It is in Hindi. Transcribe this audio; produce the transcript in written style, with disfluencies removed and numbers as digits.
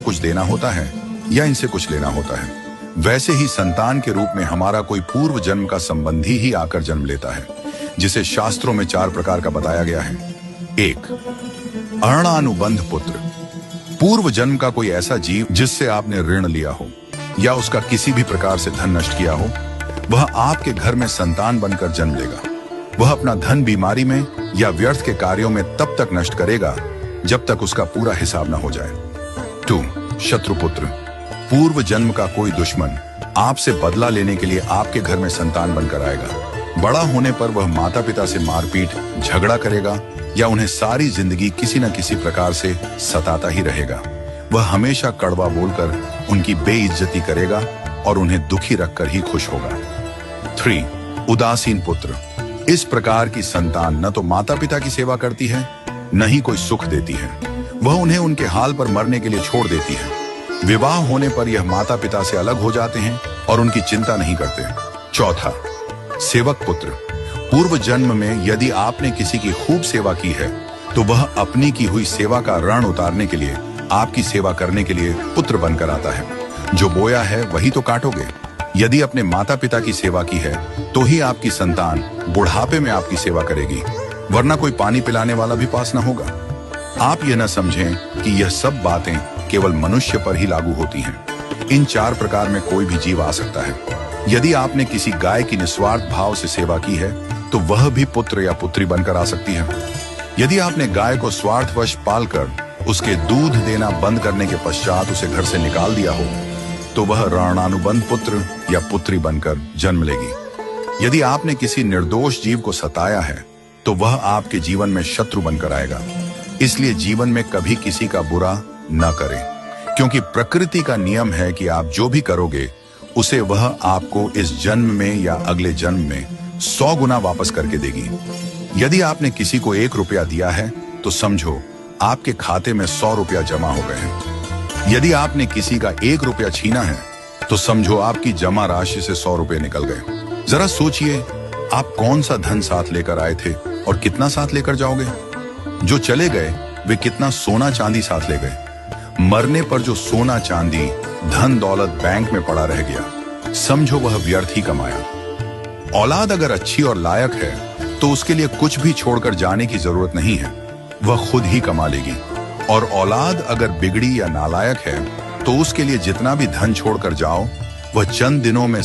कुछ देना होता है या इनसे कुछ लेना होता है। वैसे ही संतान के रूप में हमारा कोई पूर्व जन्म का संबंधी ही आकर जन्म लेता है, जिसे शास्त्रों में 4 प्रकार का बताया गया है। 1. अणानुबंध पुत्र। पूर्व जन्म का कोई ऐसा जीव जिससे आपने ऋण लिया हो या उसका किसी भी प्रकार से धन नष्ट किया हो, वह आपके घर में संतान बनकर जन्म लेगा। वह अपना धन बीमारी में या व्यर्थ के कार्यों में तब तक नष्ट करेगा जब तक उसका पूरा हिसाब न हो जाए। 2. शत्रुपुत्र। पूर्व जन्म का कोई दुश्मन आपसे बदला लेने के लिए आपके घर में संतान बनकर आएगा। बड़ा होने पर वह माता पिता से मारपीट, झगड़ा करेगा या उन्हें सारी जिंदगी किसी न किसी प्रकार से सताता ही रहेगा। वह हमेशा कड़वा बोलकर उनकी बेइज्जती करेगा और उन्हें दुखी रखकर ही खुश होगा। 3. उदासीन पुत्र। इस प्रकार की संतान न तो माता पिता की सेवा करती है, न ही कोई सुख देती है। वह उन्हें उनके हाल पर मरने के लिए छोड़ देती है। विवाह होने पर यह माता पिता से अलग हो जाते हैं और उनकी चिंता नहीं करते। 4. सेवक पुत्र। पूर्व जन्म में यदि आपने किसी की खूब सेवा की है तो वह अपनी की हुई सेवा का ऋण उतारने के लिए आपकी सेवा करने के लिए पुत्र बनकर आता है। जो बोया है वही तो काटोगे। यदि अपने माता पिता की सेवा की है तो ही आपकी संतान बुढ़ापे में आपकी सेवा करेगी, वरना कोई पानी पिलाने वाला भी पास न होगा। आप यह न समझें कि यह सब बातें केवल मनुष्य पर ही लागू होती हैं। इन 4 प्रकार में कोई भी जीव आ सकता है। यदि आपने किसी गाय की निस्वार्थ भाव से सेवा की है तो वह भी पुत्र या पुत्री बनकर आ सकती है। यदि आपने गाय को स्वार्थवश पालकर उसके दूध देना बंद करने के पश्चात उसे घर से निकाल दिया हो तो वह ऋणानुबंध पुत्र या पुत्री बनकर जन्म लेगी। यदि आपने किसी निर्दोष जीव को सताया है तो वह आपके जीवन में शत्रु बनकर आएगा। इसलिए जीवन में कभी किसी का बुरा न करें, क्योंकि प्रकृति का नियम है कि आप जो भी करोगे उसे वह आपको इस जन्म में या अगले जन्म में 100 गुना वापस करके देगी। यदि आपने किसी को 1 रुपया दिया है तो समझो आपके खाते में 100 रुपया जमा हो गए हैं। यदि आपने किसी का 1 रुपया छीना है तो समझो आपकी जमा राशि से 100 रुपये निकल गए। जरा सोचिए, आप कौन सा धन साथ लेकर आए थे और कितना साथ लेकर जाओगे। जो चले गए वे कितना सोना चांदी साथ ले गए। मरने पर जो सोना चांदी धन दौलत बैंक में पड़ा रह गया, समझो वह व्यर्थ ही कमाया। औलाद अगर अच्छी और लायक है तो उसके लिए कुछ भी छोड़कर जाने की जरूरत नहीं है, वह खुद ही कमा लेगी। और औलाद अगर बिगड़ी या नालायक है तो उसके लिए जितना भी धन छोड़कर जाओ वह चंद दिनों में